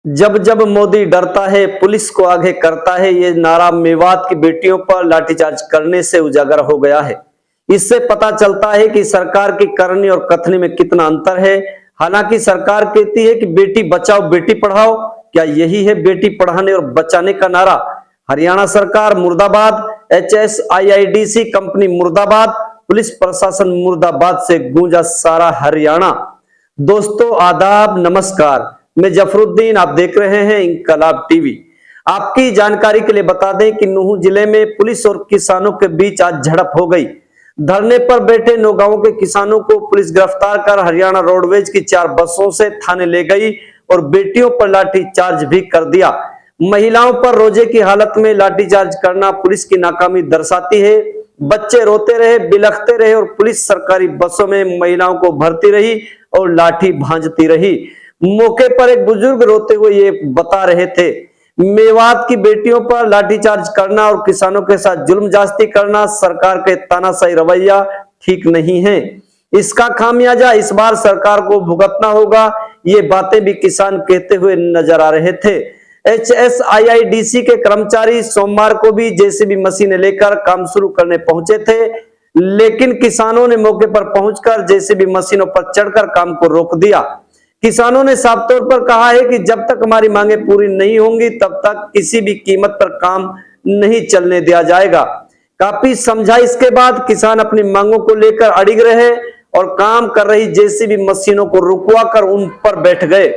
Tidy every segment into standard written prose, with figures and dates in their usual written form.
जब जब मोदी डरता है पुलिस को आगे करता है, ये नारा मेवात की बेटियों पर लाठीचार्ज करने से उजागर हो गया है। इससे पता चलता है कि सरकार की करनी और कथनी में कितना अंतर है। हालांकि सरकार कहती है कि बेटी बचाओ बेटी पढ़ाओ, क्या यही है बेटी पढ़ाने और बचाने का नारा? हरियाणा सरकार मुर्दाबाद, HSIIDC कंपनी मुर्दाबाद, पुलिस प्रशासन मुर्दाबाद से गूंजा सारा हरियाणा। दोस्तों आदाब, नमस्कार, मैं जफरुद्दीन, आप देख रहे हैं इंकलाब टीवी। आपकी जानकारी के लिए बता दें कि नूंह जिले में पुलिस और किसानों के बीच आज झड़प हो गई। धरने पर बैठे नौगांव के किसानों को पुलिस गिरफ्तार कर हरियाणा रोडवेज की 4 बसों से थाने ले गई और बेटियों पर लाठीचार्ज भी कर दिया। महिलाओं पर रोजे की हालत में लाठीचार्ज करना पुलिस की नाकामी दर्शाती है। बच्चे रोते रहे, बिलखते रहे और पुलिस सरकारी बसों में महिलाओं को भरती रही और लाठी भांजती रही। मौके पर एक बुजुर्ग रोते हुए ये बता रहे थे, मेवात की बेटियों पर लाठीचार्ज करना और किसानों के साथ जुल्म ज्यादती करना सरकार के तानाशाही रवैया ठीक नहीं है। इसका खामियाजा इस बार सरकार को भुगतना होगा, ये बातें भी किसान कहते हुए नजर आ रहे थे। HSIIDC के कर्मचारी सोमवार को भी JCB मशीनें लेकर काम शुरू करने पहुंचे थे, लेकिन किसानों ने मौके पर पहुंचकर JCB मशीनों पर चढ़कर काम को रोक दिया। किसानों ने साफ तौर पर कहा है कि जब तक हमारी मांगे पूरी नहीं होंगी तब तक किसी भी कीमत पर काम नहीं चलने दिया जाएगा। काफी समझाइश के बाद किसान अपनी मांगों को लेकर अड़िग रहे और काम कर रही JCB मशीनों को रुकवा कर उन पर बैठ गए।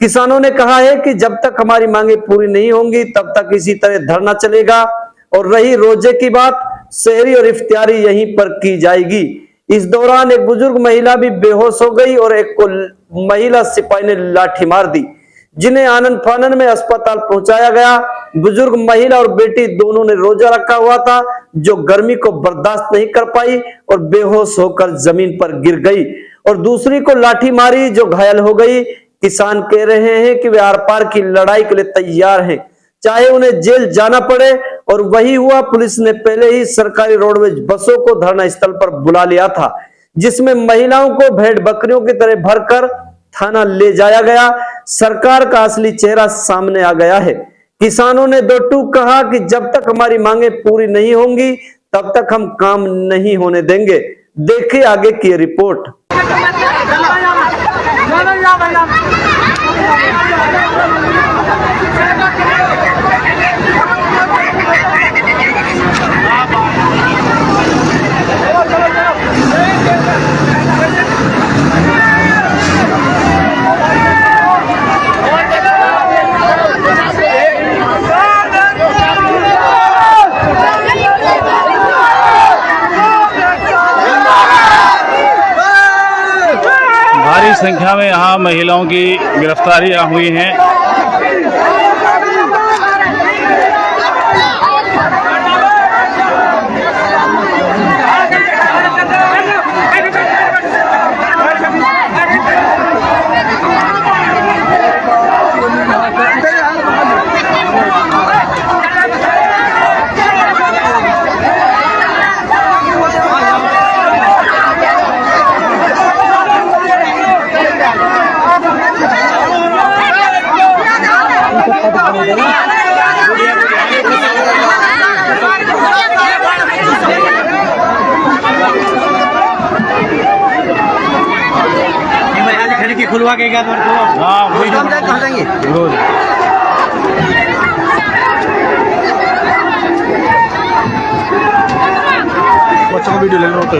किसानों ने कहा है कि जब तक हमारी मांगे पूरी नहीं होंगी तब तक इसी तरह धरना चलेगा और रही रोजे की बात, शहरी और इफ्तियारी यहीं पर की जाएगी। इस दौरान एक बुजुर्ग महिला भी बेहोश हो गई और एक को महिला सिपाही ने लाठी मार दी, जिन्हें आनंद फानन में अस्पताल पहुंचाया गया। बुजुर्ग महिला और बेटी दोनों ने रोजा रखा हुआ था, जो गर्मी को बर्दाश्त नहीं कर पाई और बेहोश होकर जमीन पर गिर गई और दूसरी को लाठी मारी जो घायल हो गई। किसान कह रहे हैं कि वे आर पार की लड़ाई के लिए तैयार हैं, चाहे उन्हें जेल जाना पड़े, और वही हुआ। पुलिस ने पहले ही सरकारी रोडवेज बसों को धरना स्थल पर बुला लिया था, जिसमें महिलाओं को भेड़ बकरियों की तरह भरकर थाना ले जाया गया। सरकार का असली चेहरा सामने आ गया है। किसानों ने दो टूक कहा कि जब तक हमारी मांगे पूरी नहीं होंगी तब तक हम काम नहीं होने देंगे। देखिए आगे की रिपोर्ट। भारी संख्या में यहाँ महिलाओं की गिरफ्तारियां हुई हैं। खिड़की खुलवा के क्या करते हो? हाँ, वही हम कहाँ जाएंगे रोज। बच्चों को वीडियो ले लो तो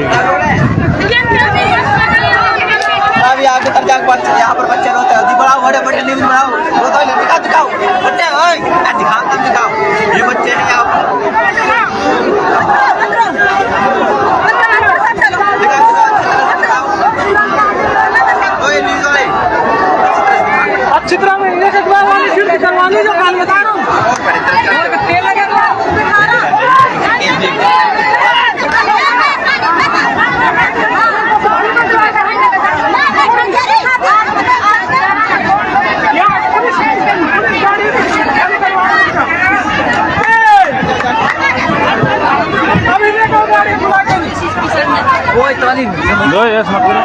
अभी आगे तब जाके बच्चे यहाँ पर बच्चे रोते हैं, बढ़ाओ बड़े बड़े न्यूज़ बढ़ाओ, रोता है दिखाओ दिखाओ बच्चे, ओए दिखाओ तब दिखाओ, ये बच्चे हैं यहाँ अच्छी तरह में ये करवानी जो काम बता रहा हूँ। वो इतना नहीं दो यस मत करो।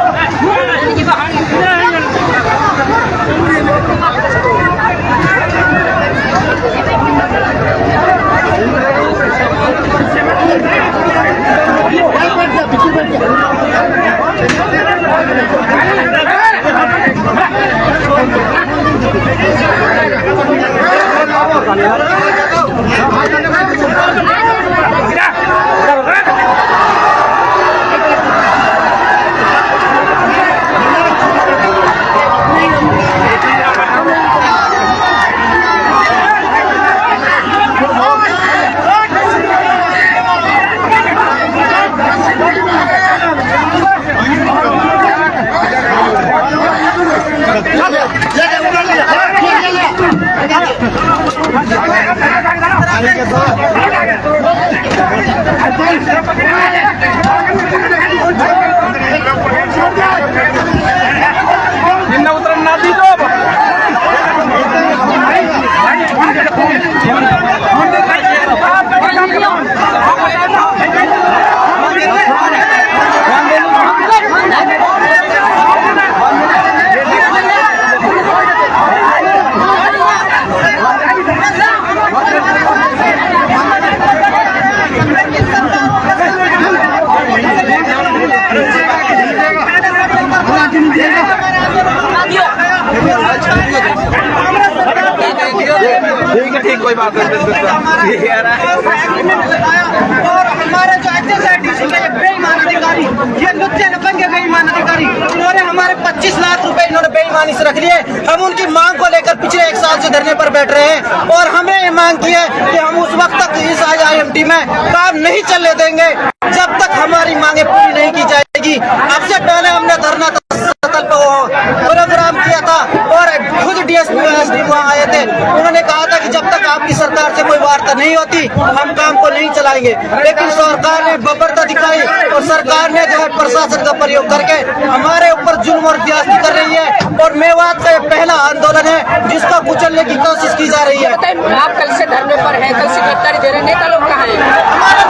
ठीक कोई बात नहीं और हमारे जो HSIDC के बेईमान अधिकारी, ये लुच्चे लफंगे बेईमान अधिकारी, इन्होंने हमारे 25 लाख रुपए इन्होंने बेईमानी से रख लिए। हम उनकी मांग को लेकर पिछले 1 साल से धरने पर बैठ रहे हैं और हमने ये मांग की है कि हम उस वक्त तक इस IIMT में काम नहीं चलने देंगे जब तक हमारी मांगे पूरी नहीं की जाएगी। अब से पहले हमने धरना स्थल पर प्रोग्राम किया था और खुद DSP वहाँ आए थे। उन्होंने कहा था कि जब तक आपकी सरकार से कोई वार्ता नहीं होती हम काम को नहीं चलाएंगे, लेकिन सरकार ने बर्बरता दिखाई और सरकार ने जो है प्रशासन का प्रयोग करके हमारे ऊपर जुल्म और ज्यादती कर रही है। और मेवात का ये पहला आंदोलन है जिसको कुचलने की कोशिश की जा रही है। आप कल से धरने पर हैं, कल से गिरफ्तारी दे रहे हैं, नेता लोग कहाँ हैं? हमारे